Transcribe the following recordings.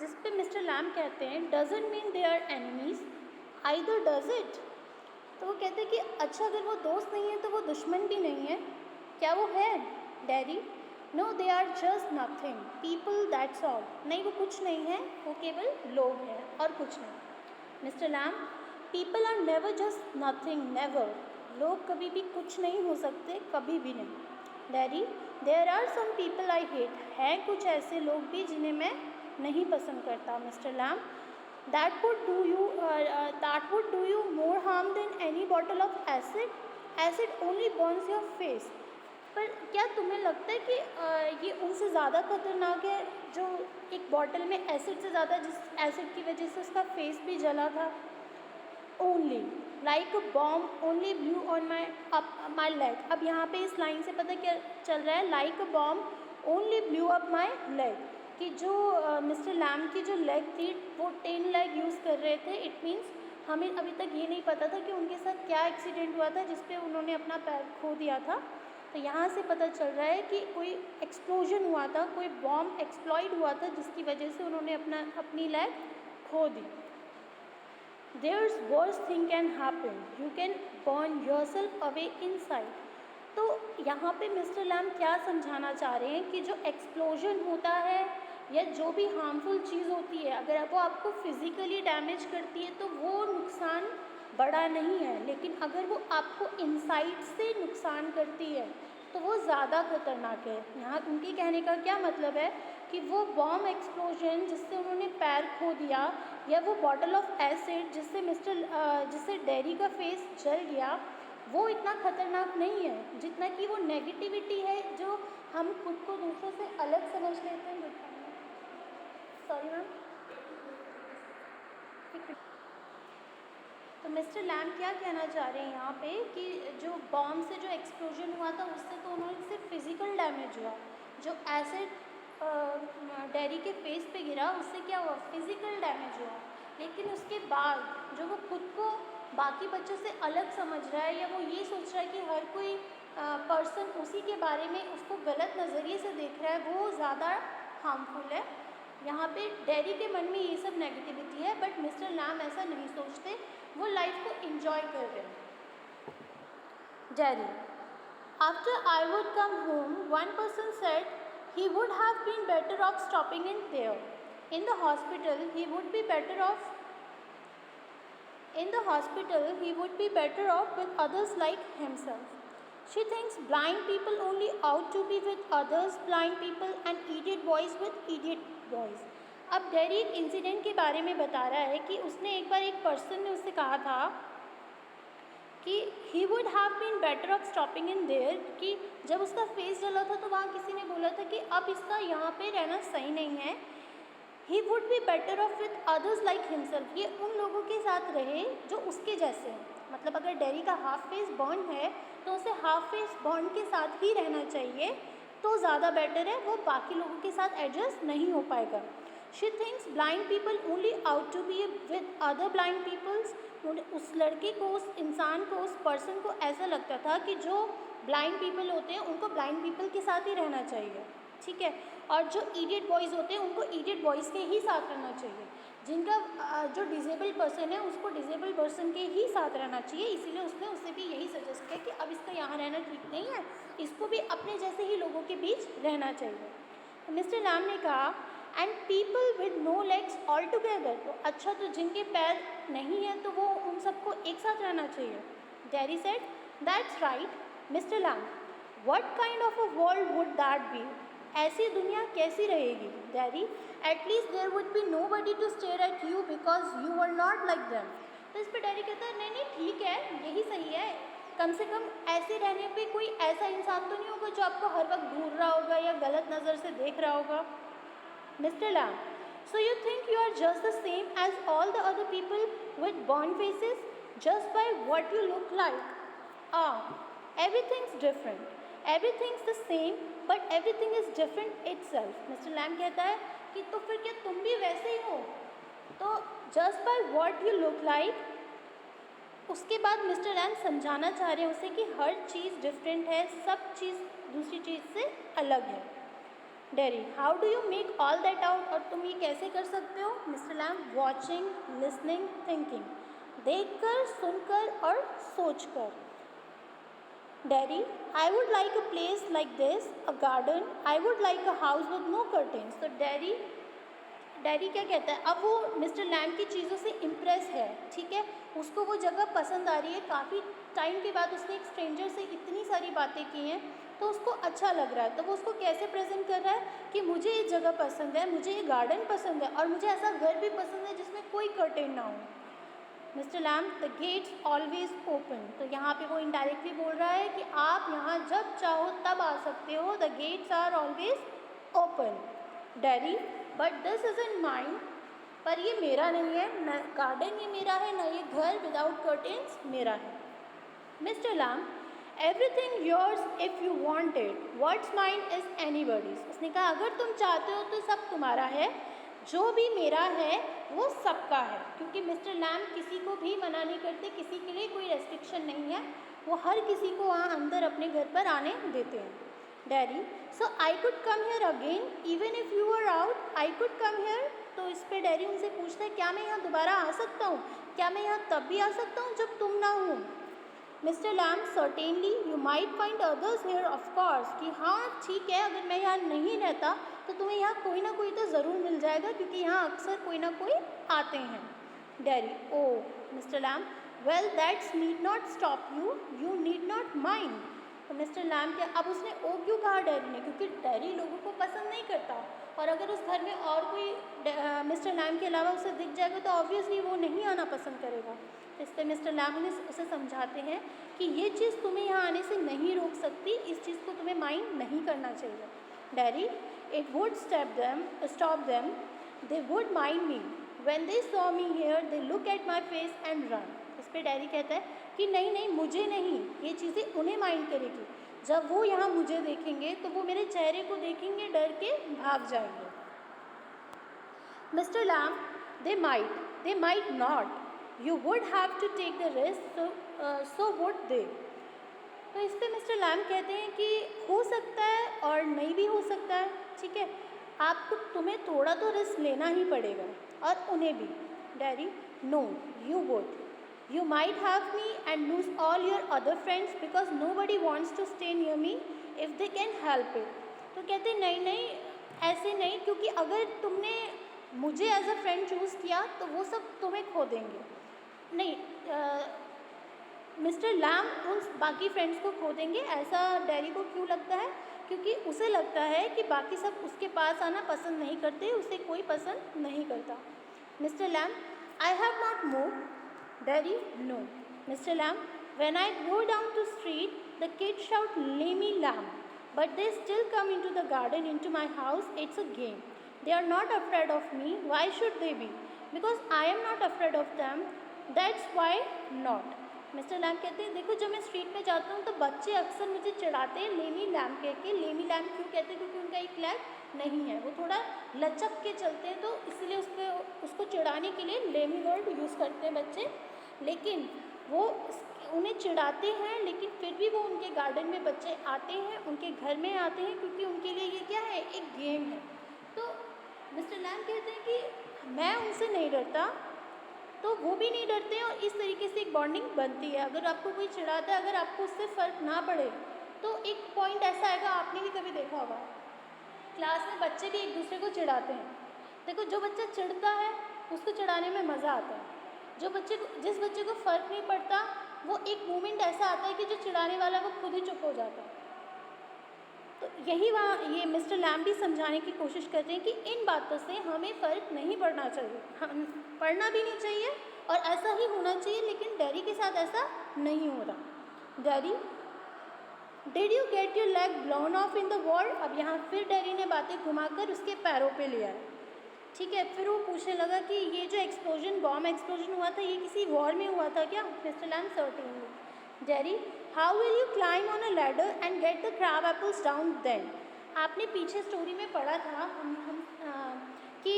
जिस पे mister Lamb कहते हैं doesn't mean they are enemies either does it. तो वो कहते हैं कि अच्छा अगर वो दोस्त नहीं है तो वो दुश्मन भी नहीं है, क्या वो है daddy? No they are just nothing people that's all. नहीं वो कुछ नहीं है, वो केवल लोग हैं और कुछ नहीं। Mister Lamb, people are never just nothing, never. लोग कभी भी कुछ नहीं हो सकते, कभी भी नहीं। Daddy, there are some people I hate. हैं कुछ ऐसे लोग भी जिन्हें मैं नहीं पसंद करता mister Lamb. that would do you more harm than any bottle of acid. Acid only burns your face. पर क्या तुम्हें लगता है कि ये उनसे ज़्यादा खतरनाक है जो एक बॉटल में एसिड से ज़्यादा, जिस एसिड की वजह से उसका फेस भी जला था? Only like a bomb only blue on my leg. अब यहाँ पे इस लाइन से पता क्या चल रहा है? Like a bomb only blew up my leg, कि जो मिस्टर लैम की जो लेग थी वो 10 लेग यूज़ कर रहे थे। इट मीन्स हमें अभी तक ये नहीं पता था कि उनके साथ क्या एक्सीडेंट हुआ था जिसपे उन्होंने अपना पैर खो दिया था। तो यहाँ से पता चल रहा है कि कोई एक्सप्लोजन हुआ था, कोई बॉम्ब एक्सप्लॉइड हुआ था जिसकी वजह से उन्होंने अपनी लेग खो दी। There's worse thing can happen. You can burn yourself away inside. तो यहाँ पे मिस्टर लैम क्या समझाना चाह रहे हैं कि जो एक्सप्लोजन होता है या जो भी हार्मफुल चीज़ होती है, अगर वो आपको फिज़िकली डैमेज करती है तो वो नुकसान बड़ा नहीं है, लेकिन अगर वो आपको इनसाइड से नुकसान करती है तो वो ज़्यादा खतरनाक है। यहाँ उनके कहने का क्या मतलब है कि वो बॉम्ब एक्सप्लोजन जिससे उन्होंने पैर खो दिया, या वो बॉटल ऑफ एसिड जिससे डैडी का फेस जल गया, वो इतना खतरनाक नहीं है जितना कि वो नेगेटिविटी है जो हम खुद को दूसरों से अलग समझ लेते हैं। Sorry ma'am. तो मिस्टर लैम क्या कहना चाह रहे हैं यहाँ पे कि जो बॉम्ब से जो एक्सप्लोजन हुआ था उससे तो उन्होंने सिर्फ फिज़िकल डैमेज हुआ, जो एसिड डैडी के फेस पे गिरा उससे क्या हुआ? फिज़िकल डैमेज हुआ। लेकिन उसके बाद जो वो खुद को बाकी बच्चों से अलग समझ रहा है, या वो ये सोच रहा है कि हर कोई पर्सन उसी के बारे में उसको गलत नज़रिए से देख रहा है, वो ज़्यादा हार्मफुल है। यहाँ पे डैडी के मन में ये सब नेगेटिविटी है, बट मिस्टर लैम ऐसा नहीं सोचते, वो लाइफ को इंजॉय कर रहे हैं। Daddy, after I would come home one person said he would have been better off stopping in there. In the hospital he would be better off with others like himself. She thinks blind people only out to be with others blind people and idiot boys with idiot boys. अब daddy एक incident के बारे में बता रहा है कि उसने एक बार एक पर्सन ने उससे कहा था कि he would have been better off stopping in there, कि जब उसका फेस जला था तो वहाँ किसी ने बोला था कि अब इसका यहाँ पे रहना सही नहीं है। He would be better of with others like himself, ये उन लोगों के साथ रहे जो उसके जैसे हैं। मतलब अगर डैडी का हाफ फेस बर्न है तो उसे हाफ फेस बर्न के साथ ही रहना चाहिए तो ज़्यादा बेटर है, वो बाकी लोगों के साथ एडजस्ट नहीं हो पाएगा। She thinks blind people only ought to be with other blind peoples. उस लड़के को, उस इंसान को, उस पर्सन को ऐसा लगता था कि जो ब्लाइंड पीपल होते हैं उनको ब्लाइंड पीपल के साथ ही रहना चाहिए, ठीक है, और जो इडियट बॉयज़ होते हैं उनको इडियट बॉयज़ के ही साथ रहना चाहिए। जिनका जो डिसेबल्ड पर्सन है उसको डिसेबल्ड पर्सन के ही साथ रहना चाहिए। इसीलिए उसने उससे भी यही सजेस्ट किया कि अब इसका यहाँ रहना ठीक नहीं है, इसको भी अपने जैसे ही लोगों के बीच रहना चाहिए। तो मिस्टर लैम ने कहा and people with no legs all together, तो अच्छा तो जिनके पैर नहीं है तो वो उन सबको एक साथ रहना चाहिए। Daddy said that's right mister lamb, what kind of a world would that be, ऐसी दुनिया कैसी रहेगी? Daddy, at least there would be nobody to stare at you because you are not like them. तो इस पर daddy कहता है नहीं नहीं ठीक है, यही सही है, कम से कम ऐसे रहने पे कोई ऐसा इंसान तो नहीं होगा जो आपको हर वक्त घूर रहा होगा या गलत नज़र से देख रहा होगा। Mr. Lamb, so you think you are just the same as all the other people with burned faces just by what you look like? Everything's different. Everything's the same, but everything is different itself. Mr. Lamb कहता है कि तो फिर क्या तुम भी वैसे ही हो? तो just by what you look like, उसके बाद मिस्टर लैम समझाना चाह रहे हैं उसे कि हर चीज़ डिफरेंट है, सब चीज़ दूसरी चीज़ से अलग है। Derry, how do you make all that out? और तुम ये कैसे कर सकते हो? Mister Lamb, watching, listening, thinking, देखकर, सुनकर और सोचकर. Derry, I would like a place like this, a garden. I would like a house with no curtains. तो डैडी क्या कहता है, अब वो मिस्टर लैम की चीज़ों से इम्प्रेस है, ठीक है, उसको वो जगह पसंद आ रही है. काफ़ी टाइम के बाद उसने एक स्ट्रेंजर से इतनी सारी बातें की हैं, तो उसको अच्छा लग रहा है. तो वो उसको कैसे प्रेजेंट कर रहा है कि मुझे ये जगह पसंद है, मुझे ये गार्डन पसंद है और मुझे ऐसा घर भी पसंद है जिसमें कोई कर्टेन ना हो. Mister Lamb, the gates always open. तो यहाँ पे वो इनडायरेक्टली बोल रहा है कि आप यहाँ जब चाहो तब आ सकते हो. The gates are always open. Daddy, but this is in mind. पर ये मेरा नहीं है, न गार्डन ये मेरा है, ना ये घर विदाउट कर्टेन्स मेरा है. Mister Lamb, everything yours if you want it. What's mind is anybody's. उसने कहा अगर तुम चाहते हो तो सब तुम्हारा है, जो भी मेरा है वो सबका है. क्योंकि मिस्टर लैम किसी को भी मना नहीं करते, किसी के लिए कोई रेस्ट्रिक्शन नहीं है, वो हर किसी को वहाँ अंदर अपने घर पर आने देते हैं. Daddy, so I could come here again even if you are out. I could come here. तो इस पर डैडी उनसे पूछता है क्या मैं यहाँ दोबारा आ सकता हूँ? क्या मैं यहाँ तब भी आ सकता हूँ जब तुम ना हो? Mister Lamb, certainly you might find others here of course. कि हाँ ठीक है, अगर मैं यहाँ नहीं रहता तो तुम्हें यहाँ कोई ना कोई तो ज़रूर मिल जाएगा, क्योंकि यहाँ अक्सर कोई ना कोई आते हैं. Daddy, oh. Mister Lamb, well that's need not stop you, you need not mind. तो मिस्टर लैम क्या, अब उसने ओ क्यों कहा डैडी ने? क्योंकि डैडी लोगों को पसंद नहीं करता, और अगर उस घर में और कोई मिस्टर लैम के अलावा उसे दिख जाएगा तो ऑब्वियसली वो नहीं आना पसंद करेगा. इस पर मिस्टर लैम उसे समझाते हैं कि ये चीज़ तुम्हें यहाँ आने से नहीं रोक सकती, इस चीज़ को तुम्हें माइंड नहीं करना चाहिए. Daddy, it would stop them, they would mind me. When they saw me here they look at my face and run. इस पर डैडी कहता है कि नहीं नहीं, मुझे नहीं, ये चीज़ें उन्हें माइंड करेगी. जब वो यहाँ मुझे देखेंगे तो वो मेरे चेहरे को देखेंगे, डर के भाग जाएंगे. Mister Lamb, they might not. You would have to take the risk, so would they. तो इस पर मिस्टर लैम कहते हैं कि हो सकता है और नहीं भी हो सकता है, ठीक है, आपको तुम्हें थोड़ा तो रिस्क लेना ही पड़ेगा, और उन्हें भी. Daddy, no you would. You might have me and lose all your other friends because nobody wants to stay near me if they can help it. तो कहते नहीं नहीं, ऐसे नहीं, क्योंकि अगर तुमने मुझे एज अ फ्रेंड चूज़ किया तो वो सब तुम्हें खो देंगे. नहीं, मिस्टर लैम उन बाकी फ्रेंड्स को खो देंगे. ऐसा डैडी को क्यों लगता है? क्योंकि उसे लगता है कि बाकी सब उसके पास आना पसंद नहीं करते, उसे कोई पसंद नहीं करता. Mister Lamb, I have not move. Daddy, no. Mister Lamb, when I go down to street the kids shout Lamey Lamb, but they still come into the garden, into my house. It's a game. They are not afraid of me. Why should they be? Because I am not afraid of them. That's why not. Mister Lamb कहते हैं देखो, जब मैं street पे जाता हूँ तो बच्चे अक्सर मुझे चिढ़ाते हैं लेमी लैम कह के. लेमी लैम क्यों कहते हैं? क्योंकि उनका एक लेग नहीं है, वो थोड़ा लचक के चलते हैं, तो इसलिए उसको चिढ़ाने के लिए लेमी वर्ड यूज़ करते हैं बच्चे. लेकिन वो उन्हें चिढ़ाते हैं, लेकिन फिर भी वो उनके गार्डन में बच्चे आते हैं, उनके घर में आते हैं, क्योंकि उनके लिए ये क्या है, एक गेम है. तो मिस्टर लैम कहते हैं कि मैं उनसे नहीं डरता, तो वो भी नहीं डरते हैं, और इस तरीके से एक बॉन्डिंग बनती है. अगर आपको कोई चिढ़ाता है, अगर आपको उससे फ़र्क ना पड़े, तो एक पॉइंट ऐसा आएगा, आपने भी कभी देखा होगा, क्लास में बच्चे भी एक दूसरे को चिढ़ाते हैं. देखो, जो बच्चा चिढ़ता है उसको चिढ़ाने में मज़ा आता है. जिस बच्चे को फ़र्क नहीं पड़ता, वो एक मोमेंट ऐसा आता है कि जो चिढ़ाने वाला वो खुद ही चुप हो जाता है. तो यही वहाँ ये मिस्टर लैम भी समझाने की कोशिश करते हैं कि इन बातों से हमें फ़र्क नहीं पड़ना चाहिए, हम पढ़ना भी नहीं चाहिए, और ऐसा ही होना चाहिए. लेकिन डैडी के साथ ऐसा नहीं हो रहा. Daddy, did you get your leg blown of in the war. अब यहाँ फिर डैडी ने बातें घुमाकर उसके पैरों पे लिया है, ठीक है. फिर वो पूछने लगा कि ये जो बॉम्ब एक्सप्लोजन हुआ था, ये किसी वॉर में हुआ था क्या? Mister Lamb, certainly. Daddy, how will you climb on a ladder and get the crab apples down then. आपने पीछे स्टोरी में पढ़ा था कि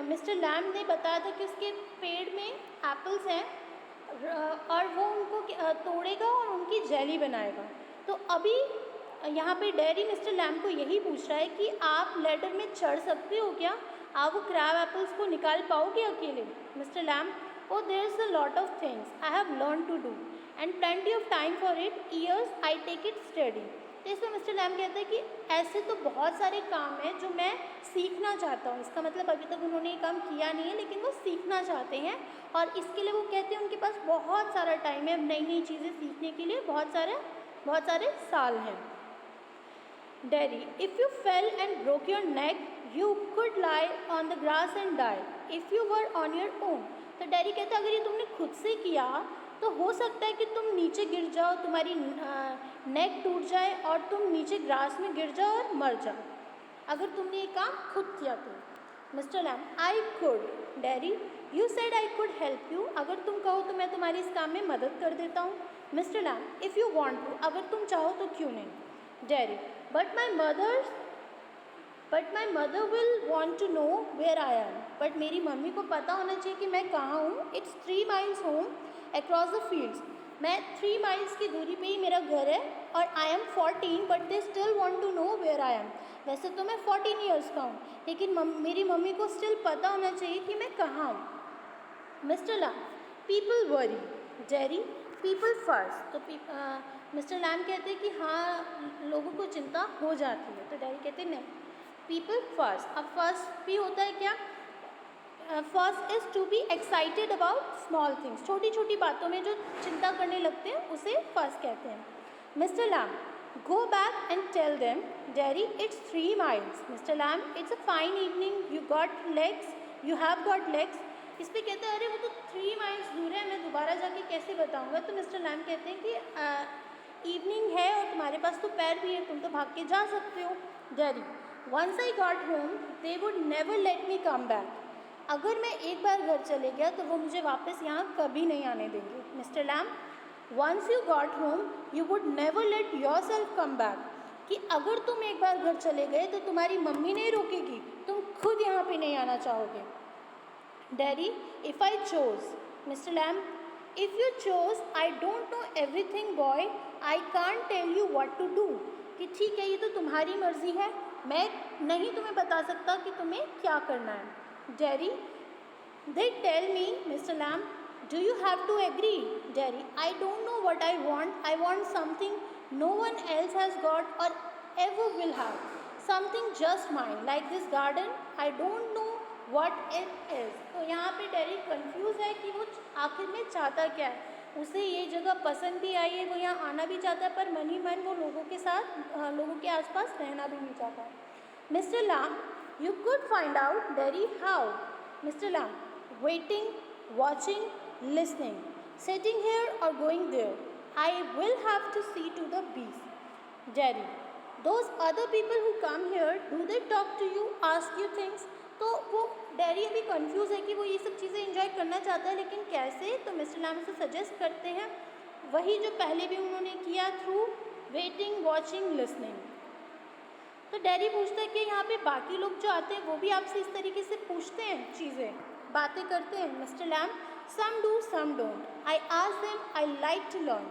मिस्टर लैम ने बताया था कि उसके पेड़ में एप्पल्स हैं, और वो उनको तोड़ेगा और उनकी जेली बनाएगा. तो अभी यहाँ पे डेरी मिस्टर लैम को यही पूछ रहा है कि आप लैडर में चढ़ सकते हो क्या, आप वो क्रैब एप्पल्स को निकाल पाओगे अकेले। Mister Lamb, oh there is a lot of things I have learn to do and plenty of time for it, years I take it study. तो इसमें मिस्टर लैम कहते हैं कि ऐसे तो बहुत सारे काम हैं जो मैं सीखना चाहता हूँ। इसका मतलब अभी तक उन्होंने ये काम किया नहीं है लेकिन वो सीखना चाहते हैं, और इसके लिए वो कहते हैं उनके पास बहुत सारा टाइम है नई नई चीज़ें सीखने के लिए, बहुत सारे साल हैं। Derry, if you fell and broke your neck, you could lie on the grass and die. If you were on your own, तो डेरी कहता है अगर ये तुमने खुद से किया तो हो सकता है कि तुम नीचे गिर जाओ, तुम्हारी नेक टूट जाए और तुम नीचे ग्रास में गिर जाओ और मर जाओ, अगर तुमने ये काम खुद किया तो। Mister Lamb, I could. Derry, you said I could help you, अगर तुम कहो तो मैं तुम्हारी इस काम में मदद कर देता हूँ। Mister Lamb, if you want to, अगर तुम चाहो तो क्यों नहीं। Derry, but my mother will want to know where I am, but मेरी मम्मी को पता होना चाहिए कि मैं कहाँ हूँ। It's 3 miles home across the fields, मैं 3 miles की दूरी पे ही मेरा घर है, और I am 14 but they still want to know where I am. वैसे तो मैं 14 years का हूँ लेकिन मेरी मम्मी को स्टिल पता होना चाहिए कि मैं कहाँ हूँ। Mister Lamb, people worry. Derry, people fuss, तो मिस्टर लैम कहते हैं कि हाँ लोगों को चिंता हो जाती है, तो डेरी कहते हैं नहीं, पीपल फर्स्ट। अब फर्स्ट भी होता है क्या, fuss is to be excited about small things, छोटी छोटी बातों में जो चिंता करने लगते हैं उसे फर्स्ट कहते हैं। Mister Lamb, go back and tell them. Derry, it's 3 miles। Mister Lamb, it's a fine evening, you got legs, you have got legs. इस पर कहते हैं अरे वो तो 3 miles दूर है, मैं दोबारा जाके कैसे बताऊंगा। तो मिस्टर लैम कहते हैं कि इवनिंग है और तुम्हारे पास तो पैर भी है, तुम तो भाग के जा सकते हो। Derry, once I got home they would never let me come back, अगर मैं एक बार घर चले गया तो वो मुझे वापस यहाँ कभी नहीं आने देंगे। Mister Lamb, once you got home you would never let yourself come back, कि अगर तुम एक बार घर चले गए तो तुम्हारी मम्मी नहीं रोकेगी, तुम खुद यहाँ पे नहीं आना चाहोगे। Derry, if I chose. Mister Lamb, if you chose, I don't know everything boy, I can't tell you what to do, कि ठीक है ये तो तुम्हारी मर्जी है, मैं नहीं तुम्हें बता सकता कि तुम्हें क्या करना है। Derry, they tell me, Mr. Lamb, do you have to agree? Derry, I don't know what I want. I want something no one else has got or ever will have. Something just mine, like this garden. I don't know what it is. तो यहाँ पे dairy confuse है कि वो आखिर में चाहता क्या है। उसे ये जगह पसंद भी आई है, वो यहाँ आना भी चाहता है, पर मन ही मन वो लोगों के साथ लोगों के आसपास रहना भी नहीं चाहता। Mister Lamb, you could find out. Derry, how? Mr. Lamb, waiting, watching, listening, sitting here or going there. I will have to see to the bees. Derry, those other people who come here, do they talk to you, ask you things? तो वो dairy अभी confuse है कि वो ये सब चीज़ें enjoy करना चाहता है लेकिन कैसे। तो मिस्टर लैम उसे सजेस्ट करते हैं वही जो पहले भी उन्होंने किया, थ्रू वेटिंग, वॉचिंग, लिसनिंग। तो डेरी पूछता है कि यहाँ पे बाकी लोग जो आते हैं वो भी आपसे इस तरीके से पूछते हैं, चीज़ें बातें करते हैं। Mister Lamb, some do some don't, I ask them, I like to learn.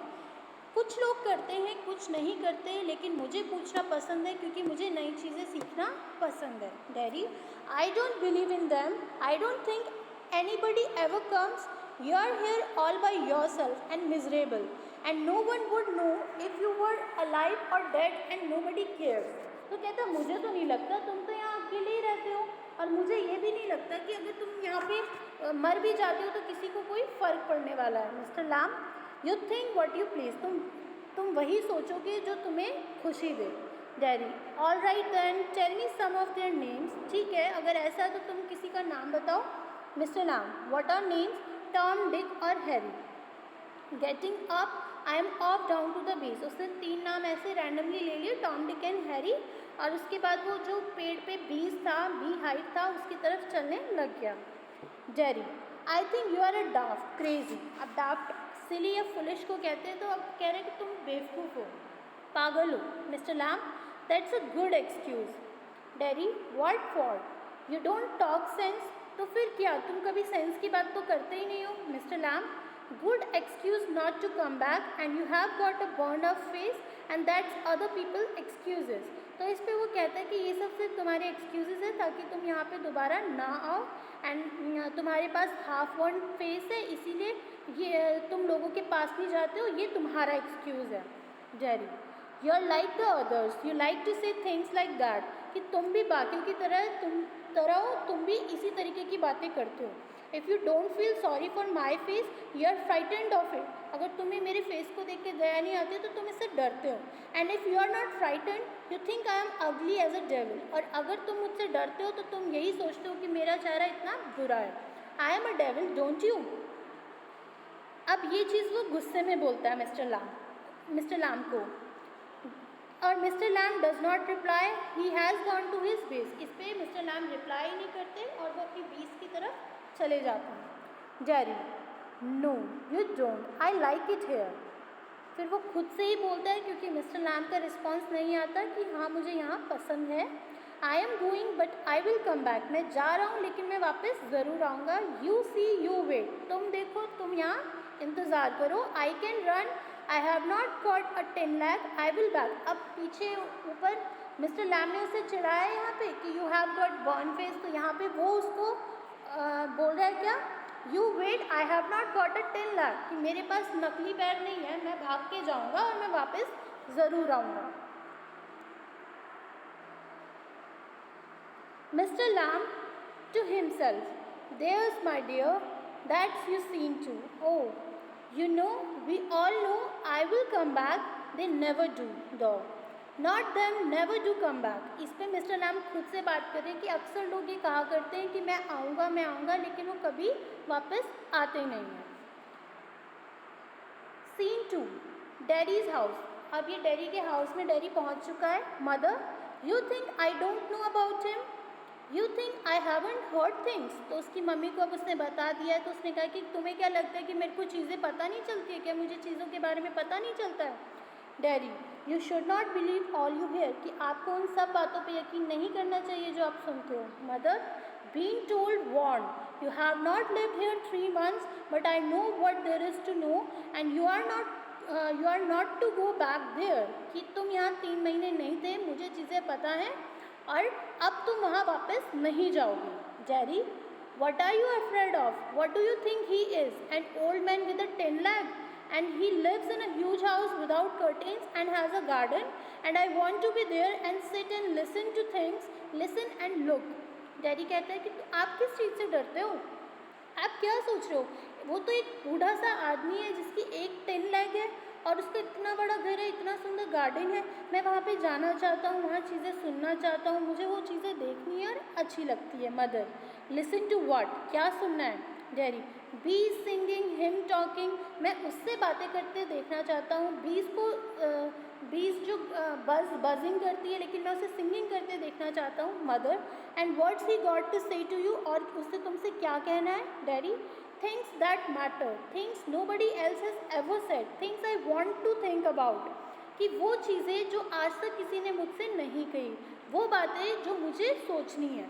कुछ लोग करते हैं कुछ नहीं करते, लेकिन मुझे पूछना पसंद है क्योंकि मुझे नई चीज़ें सीखना पसंद है। Dearie, I don't believe in them, I don't think anybody ever comes, you are here all by yourself and miserable and no one would know if you were alive or dead and nobody cares. तो कहता मुझे तो नहीं लगता, तुम तो यहाँ अकेले ही रहते हो, और मुझे ये भी नहीं लगता कि अगर तुम यहाँ पे मर भी जाते हो तो किसी को कोई फ़र्क पड़ने वाला है। Mister Lam, you think what you please, तुम वही सोचोगे जो तुम्हें खुशी दे। Dearie, all right then tell me some of their names, ठीक है अगर ऐसा है तो तुम किसी का नाम बताओ। Mister lamb, what are names? Tom, Dick और Harry. Getting up, I am off down to the base. उसने 3 नाम ऐसे रैंडमली ले लिए, टॉम, डिक एंड हैरी, और उसके बाद वो जो पेड़ पे बीज था, बी हाइट था, उसकी तरफ चलने लग गया। Derry, I think you are a daft, crazy. अब डाफ्ट सिली या फुलिश को कहते हैं, तो अब कह रहे हैं कि तुम बेवकूफ़ हो, पागल हो। Mister Lamb, that's a good excuse. Derry, what for? You don't talk sense, तो फिर क्या, तुम कभी सेंस की बात तो करते ही नहीं हो। Mister Lamb, good excuse not to come back and you have got a burned up face and that's other people excuses. तो इस पे वो कहता है कि ये सब सिर्फ तुम्हारे एक्सक्यूज़ेस है ताकि तुम यहाँ पे दोबारा ना आओ एंड तुम्हारे पास हाफ वन फेस है इसीलिए ये तुम लोगों के पास नहीं जाते हो, ये तुम्हारा एक्सक्यूज़ है. Jerry, you are like the others, you like to say things like that, कि तुम भी बाकियों की तरह हो, तुम भी इसी तरीके की बातें करते हो. If you don't feel sorry for my face you are frightened of it. अगर तुम्हें मेरे फेस को देख के दया नहीं आती तो तुम इससे डरते हो. And if you are not frightened you think I am ugly as a devil. और अगर तुम मुझसे डरते हो तो तुम यही सोचते हो कि मेरा चेहरा इतना बुरा है. I am a devil don't you. अब ये चीज़ वो गुस्से में बोलता है मिस्टर लैम को. और mister Lamb does not reply, he has gone to his bees. इस पर मिस्टर लैम रिप्लाई नहीं करते और वो अपनी बेस की तरफ चले जाते हैं. Jerry, no you don't, I like it here. फिर वो खुद से ही बोलता है क्योंकि मिस्टर लैम का रिस्पॉन्स नहीं आता कि हाँ मुझे यहाँ पसंद है. I am going but I will come back. मैं जा रहा हूँ लेकिन मैं वापस ज़रूर आऊँगा. You see you wait. तुम देखो, तुम यहाँ इंतज़ार करो. I can run, I have not got a 10 lakh, I will back. अब पीछे ऊपर मिस्टर लैम ने उसे चिढ़ाया यहाँ पे कि you have got burn face. तो यहाँ पे वो उसको बोल रहा है क्या, you wait, I have not got a 10 lakh, कि मेरे पास नकली पैर नहीं है, मैं भाग के जाऊँगा और मैं वापस ज़रूर आऊँगा. Mister Lamb to himself, there's my dear, that's you seen to. Oh, you know, we all know I will come back, they never do though, not them never do come back. इस पे Mr Lam खुद से बात कर रहे हैं कि अक्सर लोग ये कहा करते हैं कि मैं आऊँगा लेकिन वो कभी वापस आते नहीं हैं. Scene 2, daddy's house. अब ये डैडी के हाउस में डैडी पहुँच चुका है. Mother, you think I don't know about him, you think I haven't heard things. तो उसकी मम्मी को अब उसने बता दिया है. तो उसने कहा कि तुम्हें क्या लगता है कि मेरे को चीज़ें पता नहीं चलती है क्या, मुझे चीज़ों के बारे में पता नहीं चलता है. Daddy, you should not believe all you hear, कि आपको उन सब बातों पे यकीन नहीं करना चाहिए जो आप सुनते हो. Mother, being told warn, you have not lived here 3 months but I know what there is to know and you are not to go back there, कि तुम यहाँ 3 महीने नहीं थे, मुझे चीज़ें पता हैं और अब तुम वहाँ वापस नहीं जाओगे. Jerry, what are you afraid of? What do you think he is? An old man with a 10 lakh and he lives in a huge house without curtains and has a garden and I want to be there and sit and listen to things, listen and look. Daddy कहता है कि आप किस चीज़ से डरते हो, आप क्या सोच रहे हो. वो तो एक बूढ़ा सा आदमी है जिसकी एक 10 लाख है और उसका इतना बड़ा घर है, इतना सुंदर गार्डन है. मैं वहाँ पे जाना चाहता हूँ, वहाँ चीज़ें सुनना चाहता हूँ, मुझे वो चीज़ें देखनी है और अच्छी लगती है. मदर, लिसन टू व्हाट, क्या सुनना है. डैडी, बीज सिंगिंग, हिम टॉकिंग, मैं उससे बातें करते देखना चाहता हूँ. बीज जो बजिंग करती है लेकिन मैं उसे सिंगिंग करते देखना चाहता हूँ. Mother, and what's he got to say to you, और उससे तुमसे क्या कहना है. Daddy, things that matter, things nobody else has ever said, things I want to think about, कि वो चीज़ें जो आज तक किसी ने मुझसे नहीं कही, वो बातें जो मुझे सोचनी है.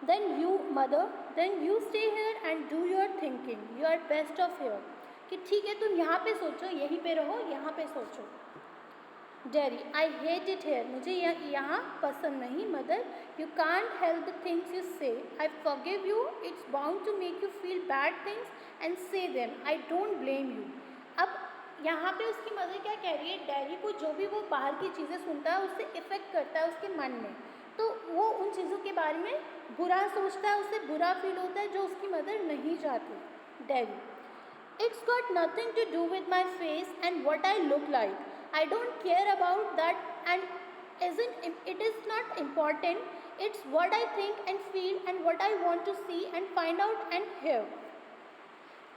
Then you mother, then you stay here and do your thinking, you are best of here, कि ठीक है तुम यहाँ पे सोचो, यहीं पे रहो, यहाँ पे सोचो. Daddy, I hate it here, मुझे यहाँ पसंद नहीं. Mother, you can't help the things you say, I forgive you, it's bound to make you feel bad things and say them, I don't blame you. अब यहाँ पे उसकी mother क्या कह रही है, डैडी को जो भी वो बाहर की चीज़ें सुनता है उससे इफ़ेक्ट करता है उसके मन में, तो वो उन चीज़ों के बारे में बुरा सोचता है, उसे बुरा फील होता है जो उसकी मदर नहीं चाहती. Daddy, it's got nothing to do with my face and what I look like, I don't care about that and it is not important, it's what I think and feel and what I want to see and find out and hear.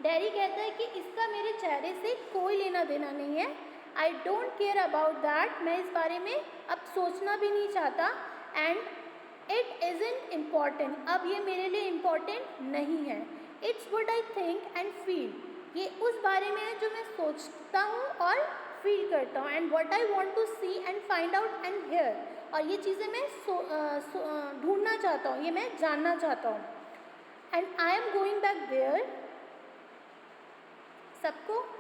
Daddy कहता है कि इसका मेरे चेहरे से कोई लेना देना नहीं है. I don't care about that, मैं इस बारे में अब सोचना भी नहीं चाहता. And it isn't important, अब ये मेरे लिए important नहीं है. It's what I think and feel, ये उस बारे में है जो मैं सोचता हूँ और फील करता हूँ. And what I want to see and find out and hear, और ये चीज़ें मैं ढूंढना चाहता हूँ, ये मैं जानना चाहता हूँ. And I am going back there, सबको